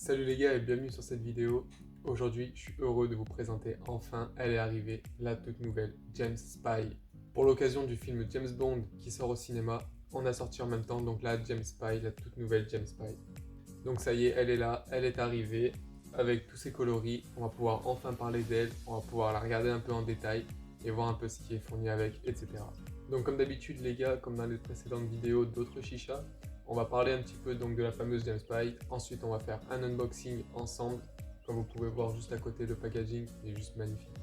Salut les gars et bienvenue sur cette vidéo. Aujourd'hui, je suis heureux de vous présenter enfin, elle est arrivée, la toute nouvelle James Spy. Pour l'occasion du film James Bond qui sort au cinéma, on a sorti en même temps donc la James Spy, la toute nouvelle James Spy. Donc ça y est, elle est là, elle est arrivée avec tous ses coloris. On va pouvoir enfin parler d'elle, on va pouvoir la regarder un peu en détail et voir un peu ce qui est fourni avec, etc. Donc comme d'habitude les gars, comme dans les précédentes vidéos d'autres chichas, on va parler un petit peu donc de la fameuse James Spy. Ensuite, on va faire un unboxing ensemble. Comme vous pouvez voir juste à côté, le packaging est juste magnifique.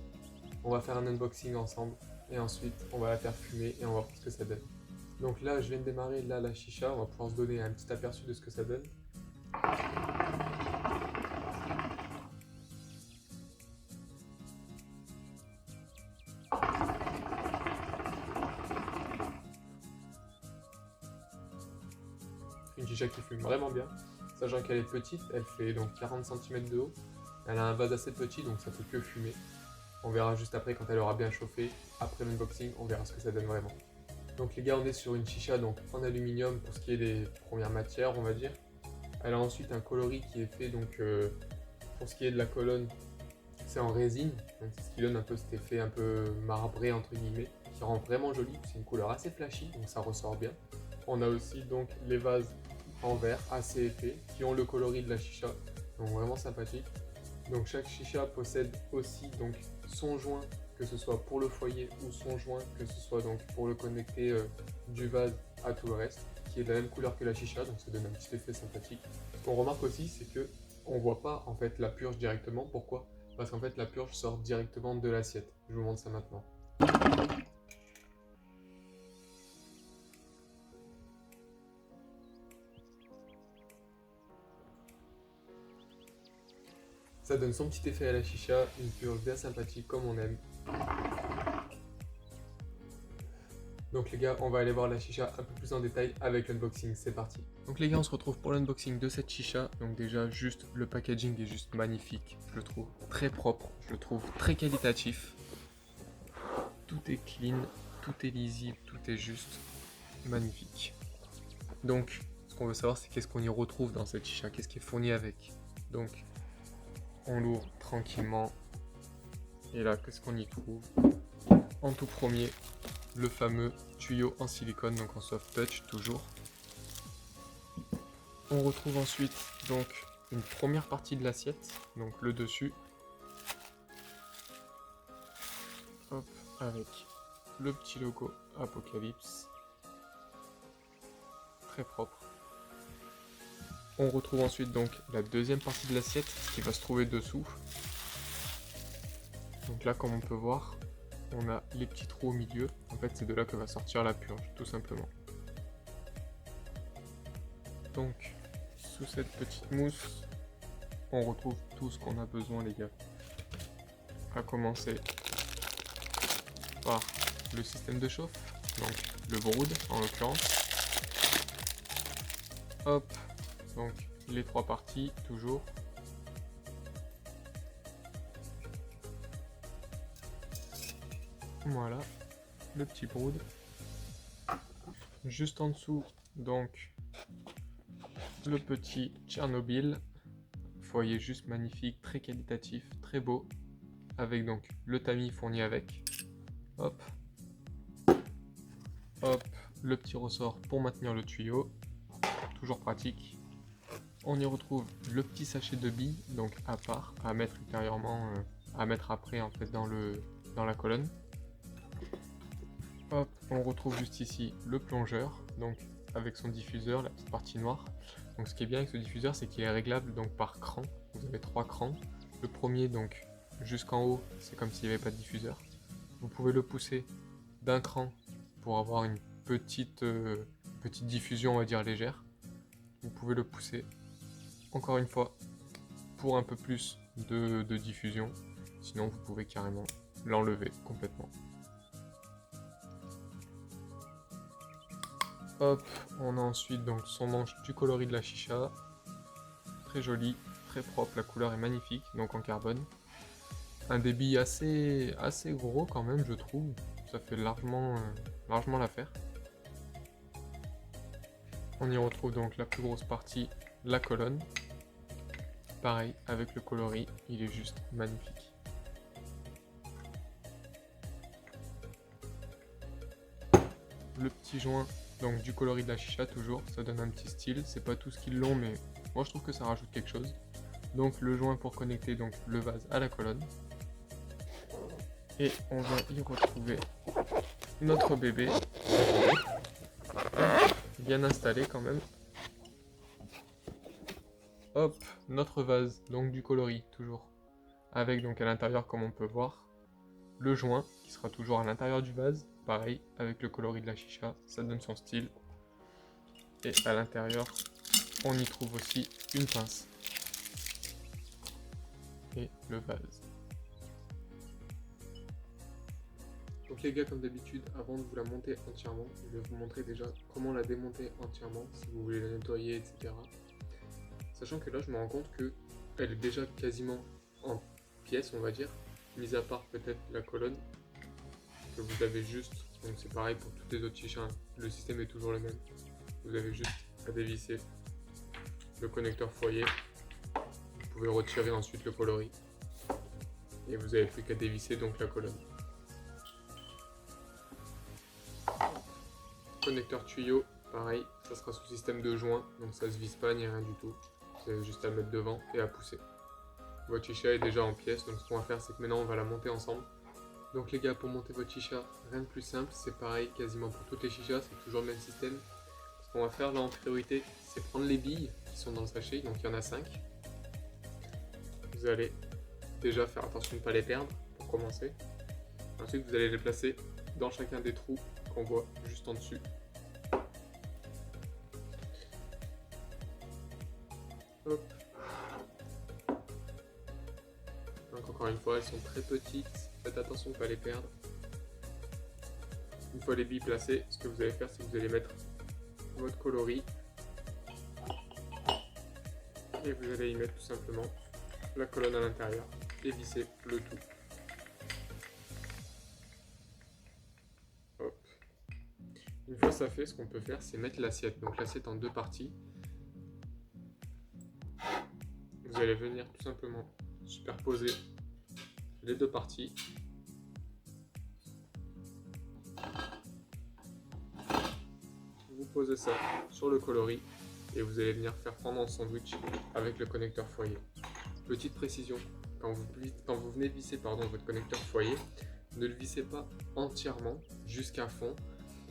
On va faire un unboxing ensemble et ensuite, on va la faire fumer et on va voir ce que ça donne. Donc là, je viens de démarrer là la chicha. On va pouvoir se donner un petit aperçu de ce que ça donne. Une chicha qui fume vraiment bien, sachant qu'elle est petite, elle fait donc 40 cm de haut. Elle a un vase assez petit, donc ça peut que fumer. On verra juste après quand elle aura bien chauffé. Après l'unboxing, on verra ce que ça donne vraiment. Donc les gars, on est sur une chicha donc en aluminium pour ce qui est des premières matières, on va dire. Elle a ensuite un coloris qui est fait donc pour ce qui est de la colonne, c'est en résine. Donc c'est ce qui donne un peu cet effet un peu marbré entre guillemets, qui rend vraiment joli. C'est une couleur assez flashy, donc ça ressort bien. On a aussi donc les vases en verre assez épais qui ont le coloris de la chicha, donc vraiment sympathique. Donc chaque chicha possède aussi donc son joint, que ce soit pour le foyer ou son joint, que ce soit donc pour le connecter du vase à tout le reste, qui est de la même couleur que la chicha, donc ça donne un petit effet sympathique. Ce qu'on remarque aussi, c'est que on voit pas en fait la purge directement. Pourquoi? Parce qu'en fait la purge sort directement de l'assiette. Je vous montre ça maintenant. Ça donne son petit effet à la chicha, une purge bien sympathique comme on aime. Donc les gars, on va aller voir la chicha un peu plus en détail avec l'unboxing, c'est parti. Donc les gars, on se retrouve pour l'unboxing de cette chicha. Donc déjà, juste le packaging est juste magnifique, je le trouve très propre, je le trouve très qualitatif. Tout est clean, tout est lisible, tout est juste magnifique. Donc, ce qu'on veut savoir, c'est qu'est-ce qu'on y retrouve dans cette chicha, qu'est-ce qui est fourni avec. Donc, on l'ouvre tranquillement. Et là, qu'est-ce qu'on y trouve? En tout premier, le fameux tuyau en silicone, donc en soft touch toujours. On retrouve ensuite donc une première partie de l'assiette, donc le dessus. Hop, avec le petit logo Apocalypse. Très propre. On retrouve ensuite donc la deuxième partie de l'assiette qui va se trouver dessous. Donc là, comme on peut voir, on a les petits trous au milieu. En fait, c'est de là que va sortir la purge, tout simplement. Donc, sous cette petite mousse, on retrouve tout ce qu'on a besoin, les gars. À commencer par le système de chauffe, donc le brood en l'occurrence. Hop, donc les trois parties, toujours. Voilà, le petit brood. Juste en dessous, donc, le petit Tchernobyl. Foyer juste magnifique, très qualitatif, très beau. Avec donc le tamis fourni avec. Hop. Hop, le petit ressort pour maintenir le tuyau. Toujours pratique. On y retrouve le petit sachet de billes, donc à part, à mettre ultérieurement, à mettre après en fait dans la colonne. Hop, on retrouve juste ici le plongeur, donc avec son diffuseur, la petite partie noire. Donc ce qui est bien avec ce diffuseur, c'est qu'il est réglable donc par cran. Vous avez 3 crans. Le premier donc jusqu'en haut, c'est comme s'il n'y avait pas de diffuseur. Vous pouvez le pousser d'un cran pour avoir une petite diffusion, on va dire légère. Vous pouvez le pousser encore une fois pour un peu plus de diffusion. Sinon, vous pouvez carrément l'enlever complètement. Hop, on a ensuite donc son manche du coloris de la chicha. Très joli, très propre, la couleur est magnifique, donc en carbone. Un débit assez gros quand même, je trouve. Ça fait largement l'affaire. On y retrouve donc la plus grosse partie, la colonne. pareil avec le coloris, il est juste magnifique. Le petit joint donc du coloris de la chicha toujours, ça donne un petit style, c'est pas tous qui l'ont mais moi je trouve que ça rajoute quelque chose. Donc le joint pour connecter donc le vase à la colonne. Et on va y retrouver notre bébé, bien installé quand même. Hop, notre vase, donc du coloris toujours, avec donc à l'intérieur comme on peut voir, le joint qui sera toujours à l'intérieur du vase, pareil avec le coloris de la chicha, ça donne son style. Et à l'intérieur, on y trouve aussi une pince. Et le vase. Donc les gars, comme d'habitude, avant de vous la monter entièrement, je vais vous montrer déjà comment la démonter entièrement, si vous voulez la nettoyer, etc. Sachant que là, je me rends compte qu'elle est déjà quasiment en pièces, on va dire, mis à part peut-être la colonne, que vous avez juste, donc c'est pareil pour toutes les autres chichas, le système est toujours le même. Vous avez juste à dévisser le connecteur foyer, vous pouvez retirer ensuite le coloris, et vous n'avez plus qu'à dévisser donc la colonne. Connecteur tuyau, pareil, ça sera sous système de joint, donc ça se visse pas ni rien du tout. C'est juste à mettre devant et à pousser. Votre chicha est déjà en pièces, donc ce qu'on va faire c'est que maintenant on va la monter ensemble. Donc les gars, pour monter votre chicha, rien de plus simple, c'est pareil quasiment pour toutes les chichas, c'est toujours le même système. Ce qu'on va faire là en priorité, c'est prendre les billes qui sont dans le sachet, donc il y en a 5. Vous allez déjà faire attention de ne pas les perdre pour commencer. Ensuite vous allez les placer dans chacun des trous qu'on voit juste en dessus. Hop. Donc encore une fois, elles sont très petites, faites attention de ne pas les perdre. Une fois les billes placées, ce que vous allez faire, c'est que vous allez mettre votre coloris et vous allez y mettre tout simplement la colonne à l'intérieur et visser le tout. Hop. Une fois ça fait, ce qu'on peut faire, c'est mettre l'assiette. Donc l'assiette en deux parties. Vous allez venir tout simplement superposer les deux parties. Vous posez ça sur le coloris et vous allez venir faire prendre en sandwich avec le connecteur foyer. Petite précision, quand vous venez de visser votre connecteur foyer, ne le vissez pas entièrement jusqu'à fond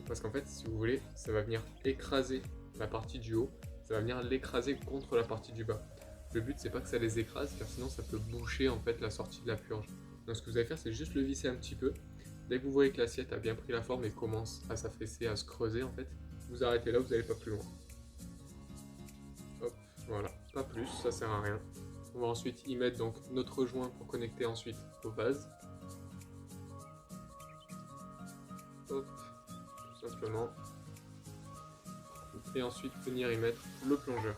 parce qu'en fait, si vous voulez, ça va venir écraser la partie du haut, ça va venir l'écraser contre la partie du bas. Le but, c'est pas que ça les écrase, car sinon ça peut boucher en fait la sortie de la purge. Donc ce que vous allez faire, c'est juste le visser un petit peu. Dès que vous voyez que l'assiette a bien pris la forme et commence à s'affaisser, à se creuser en fait, vous arrêtez là, vous n'allez pas plus loin. Hop, voilà, pas plus, ça sert à rien. On va ensuite y mettre donc notre joint pour connecter ensuite au vase. Hop, tout simplement. Et ensuite venir y mettre le plongeur.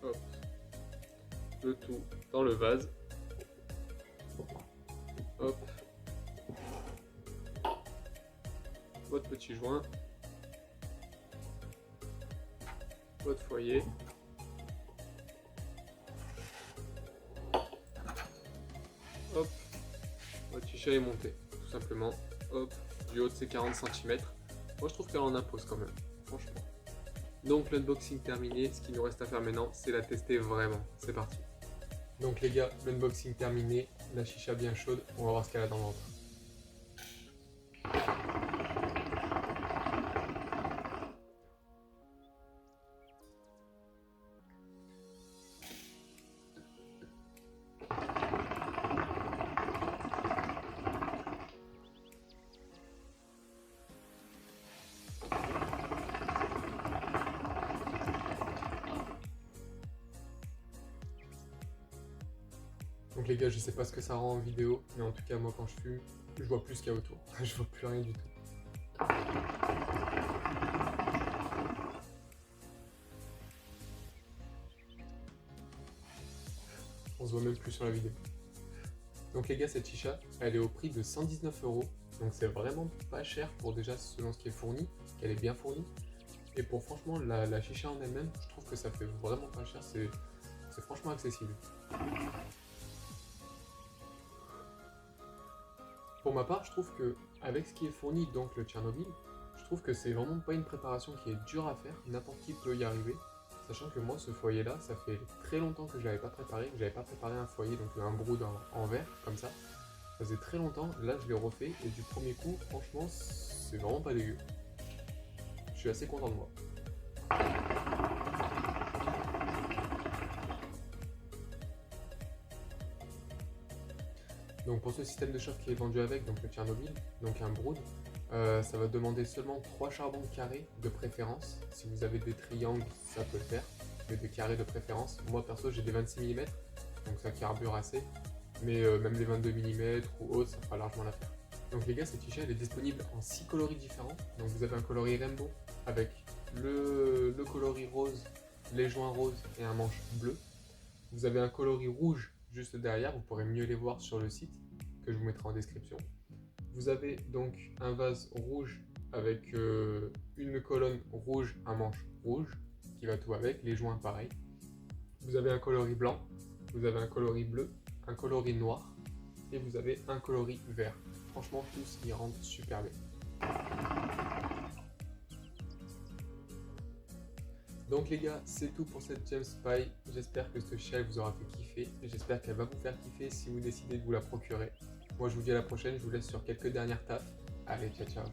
Hop, le tout dans le vase. Hop, votre petit joint, votre foyer, hop, votre chicha est montée, tout simplement. Hop, du haut de ses 40 cm. Moi je trouve qu'elle en impose quand même, franchement. Donc l'unboxing terminé, ce qu'il nous reste à faire maintenant, c'est la tester vraiment. C'est parti. Donc les gars, l'unboxing terminé, la chicha bien chaude, on va voir ce qu'elle a dans le ventre. Donc les gars, je sais pas ce que ça rend en vidéo, mais en tout cas moi quand je fume, je vois plus qu'il y a autour. Je vois plus rien du tout. On se voit même plus sur la vidéo. Donc les gars, cette chicha, elle est au prix de 119 €. Donc c'est vraiment pas cher pour déjà selon ce qui est fourni, qu'elle est bien fournie. Et pour franchement la chicha en elle-même, je trouve que ça fait vraiment pas cher, c'est franchement accessible. Pour ma part, je trouve que avec ce qui est fourni, donc le Tchernobyl, je trouve que c'est vraiment pas une préparation qui est dure à faire, n'importe qui peut y arriver. Sachant que moi, ce foyer-là, ça fait très longtemps que je l'avais pas préparé, que j'avais pas préparé un foyer, donc un brou en verre, comme ça. Ça faisait très longtemps, là je l'ai refait, et du premier coup, franchement, c'est vraiment pas dégueu. Je suis assez content de moi. Donc pour ce système de chauffe qui est vendu avec, donc le Tchernobyl, donc un brood, ça va demander seulement 3 charbons carrés de préférence. Si vous avez des triangles, ça peut le faire, mais des carrés de préférence. Moi perso j'ai des 26 mm, donc ça carbure assez, mais même les 22 mm ou autres, ça fera largement l'affaire. Donc les gars, cette t-shirt elle est disponible en 6 coloris différents. Donc vous avez un coloris rainbow avec le coloris rose, les joints roses et un manche bleu. Vous avez un coloris rouge juste derrière, vous pourrez mieux les voir sur le site que je vous mettrai en description. Vous avez donc un vase rouge avec une colonne rouge, un manche rouge qui va tout avec, les joints pareil. Vous avez un coloris blanc, vous avez un coloris bleu, un coloris noir et vous avez un coloris vert. Franchement, tous ils rendent super bien. Donc les gars, c'est tout pour cette James Pie. J'espère que ce shell vous aura fait kiffer. J'espère qu'elle va vous faire kiffer si vous décidez de vous la procurer. Moi je vous dis à la prochaine, je vous laisse sur quelques dernières tafs. Allez, ciao ciao.